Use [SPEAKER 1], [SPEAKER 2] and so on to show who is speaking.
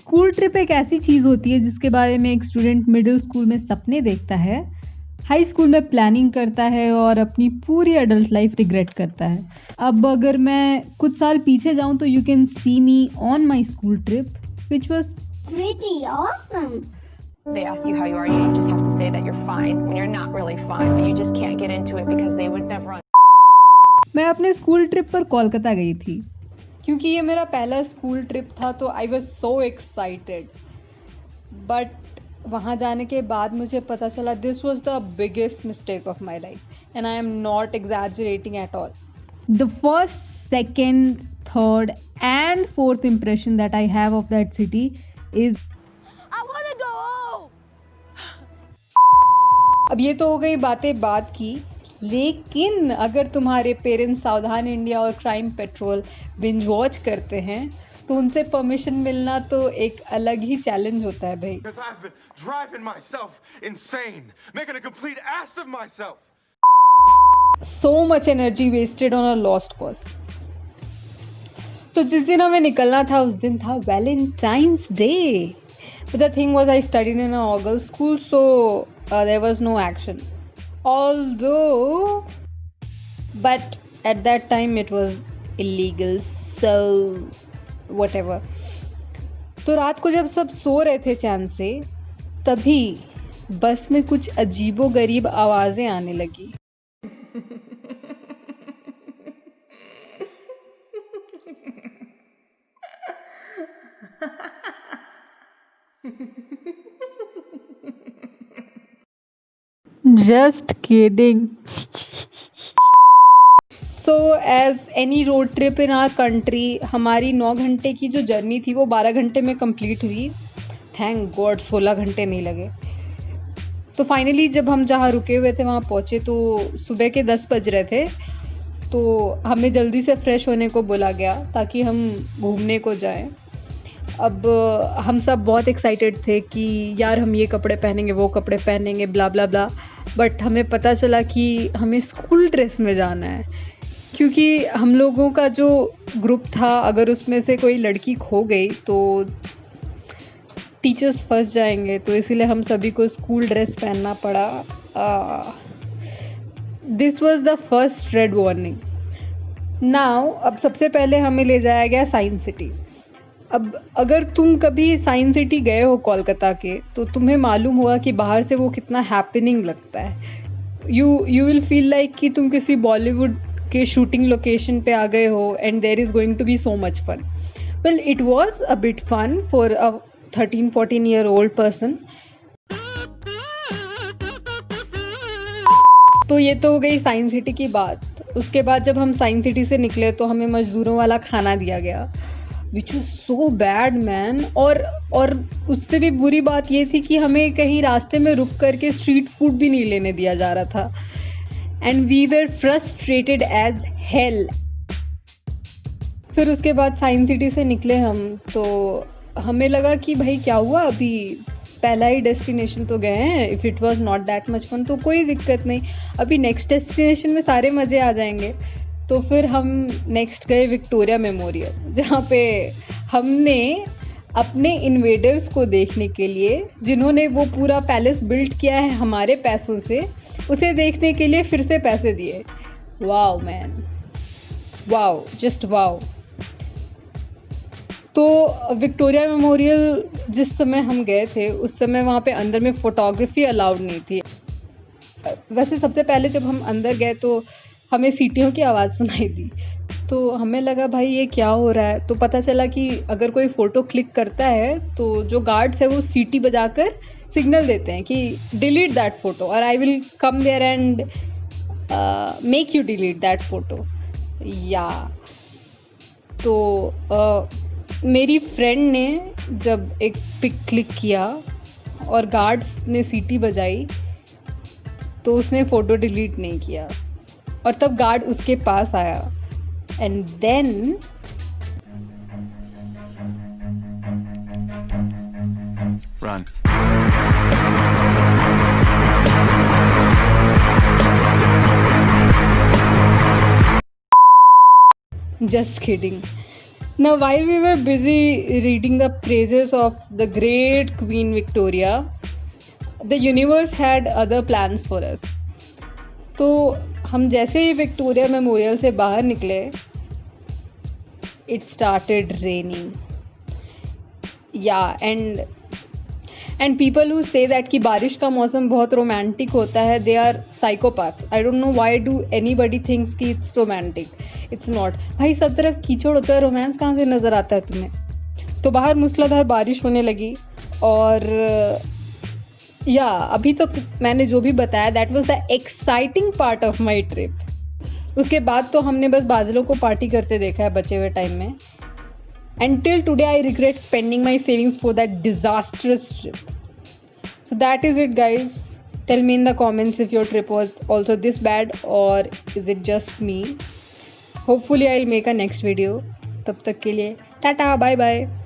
[SPEAKER 1] School trip एक ऐसी चीज़ होती है जिसके बारे में एक स्टूडेंट मिडिल स्कूल में सपने देखता है, हाई स्कूल में प्लानिंग करता है और अपनी पूरी एडल्ट लाइफ रिग्रेट करता है। अब अगर मैं कुछ साल पीछे जाऊं तो you can see me on my school trip which was
[SPEAKER 2] Pretty awesome.
[SPEAKER 3] They ask you how you are, you just have to say that you're fine when you're not really fine, but you just can't get into it because they would never.
[SPEAKER 1] मैं अपने school trip पर कोलकाता गई थी क्योंकि ये मेरा पहला school trip था, तो I was so excited. But वहाँ जाने के बाद मुझे पता चला this was the biggest mistake of my life and I am not exaggerating at all. The first, second, third and fourth impression that I have of that city is
[SPEAKER 2] I want to go home.
[SPEAKER 1] अब ये तो हो गई बातें बात की, लेकिन अगर तुम्हारे पेरेंट्स सावधान इंडिया और क्राइम पेट्रोल बिंज वॉच करते हैं तो उनसे परमिशन मिलना तो एक अलग ही चैलेंज होता है भाई।
[SPEAKER 4] Because I've been driving myself insane, making a complete ass of myself.
[SPEAKER 1] So much energy wasted on a lost cause. तो जिस दिन हमें निकलना था उस दिन था Valentine's day. But the thing was I studied in a all girls school, so there was no action. Although, but at that time it was illegal, so whatever. तो रात को जब सब सो रहे थे चैन से, तभी बस में कुछ अजीबो गरीब आवाजें आने लगी। Just kidding. So as any road trip in our country, हमारी 9 घंटे की जो जर्नी थी वो 12 घंटे में कंप्लीट हुई। थैंक गॉड 16 घंटे नहीं लगे। तो फाइनली जब हम जहाँ रुके हुए थे वहाँ पहुँचे तो सुबह के 10 बज रहे थे, तो हमें जल्दी से फ्रेश होने को बोला गया ताकि हम घूमने को जाएं। अब हम सब बहुत एक्साइटेड थे कि यार हम ये कपड़े पहनेंगे, वो कपड़े पहनेंगे, ब्ला ब्ला ब्ला। बट हमें पता चला कि हमें स्कूल ड्रेस में जाना है, क्योंकि हम लोगों का जो ग्रुप था अगर उसमें से कोई लड़की खो गई तो टीचर्स फंस जाएंगे, तो इसीलिए हम सभी को स्कूल ड्रेस पहनना पड़ा। This was the first red warning. Now अब सबसे पहले हमें ले जाया गया साइंस सिटी। अब अगर तुम कभी साइंस सिटी गए हो कोलकाता के तो तुम्हें मालूम होगा कि बाहर से वो कितना हैपनिंग लगता है। यू विल फील लाइक कि तुम किसी बॉलीवुड के शूटिंग लोकेशन पे आ गए हो and there is going to be so much fun. Well it was a bit fun for a 13-14 year old person. तो ये तो हो गई साइंस सिटी की बात। उसके बाद जब हम साइंस सिटी से निकले तो हमें मजदूरों वाला खाना दिया गया, which was so bad man. और उससे भी बुरी बात ये थी कि हमें कहीं रास्ते में रुक करके स्ट्रीट फूड भी नहीं लेने दिया जा रहा था, and we were frustrated as hell. फिर उसके बाद साइंस सिटी से निकले हम, तो हमें लगा कि भाई क्या हुआ, अभी पहला ही डेस्टिनेशन तो गए हैं। If it was not that much fun तो कोई दिक्कत नहीं, अभी नेक्स्ट डेस्टिनेशन में सारे मज़े आ जाएंगे। तो फिर हम नेक्स्ट गए विक्टोरिया मेमोरियल, जहाँ पे हमने अपने इन्वेडर्स को देखने के लिए, जिन्होंने वो पूरा पैलेस बिल्ड किया है हमारे पैसों से, उसे देखने के लिए फिर से पैसे दिए। Wow man, wow, just wow. तो विक्टोरिया मेमोरियल जिस समय हम गए थे उस समय वहाँ पे अंदर में फ़ोटोग्राफी अलाउड नहीं थी। वैसे सबसे पहले जब हम अंदर गए तो हमें सीटियों की आवाज़ सुनाई दी, तो हमें लगा भाई ये क्या हो रहा है। तो पता चला कि अगर कोई फ़ोटो क्लिक करता है तो जो गार्ड्स है वो सीटी बजाकर सिग्नल देते हैं कि डिलीट दैट फ़ोटो, और I will come there and make you delete that photo. या तो मेरी फ्रेंड ने जब एक पिक क्लिक किया और गार्ड्स ने सीटी बजाई तो उसने फ़ोटो डिलीट नहीं किया, और तब गार्ड उसके पास आया and then
[SPEAKER 4] Run.
[SPEAKER 1] Just kidding. Now, while we were busy reading the praises of the great Queen Victoria, the universe had other plans for us. तो हम जैसे ही विक्टोरिया मेमोरियल से बाहर निकले, it started raining. Yeah, and people who say that कि बारिश का मौसम बहुत रोमांटिक होता है, they are psychopaths. I don't know why do anybody thinks कि it's romantic. It's not. भाई सब तरफ कीचड़ होता है, रोमांस कहाँ से नज़र आता है तुम्हें? तो बाहर मूसलाधार बारिश होने लगी और या अभी तो मैंने जो भी बताया that was the exciting part of my trip. उसके बाद तो हमने बस बादलों को पार्टी करते देखा है बचे हुए टाइम में. Until today, I regret spending my savings for that disastrous trip. So that is it, guys. Tell me in the comments if your trip was also this bad or is it just me. Hopefully, I'll make a next video. तब तक के लिए Tata, bye bye.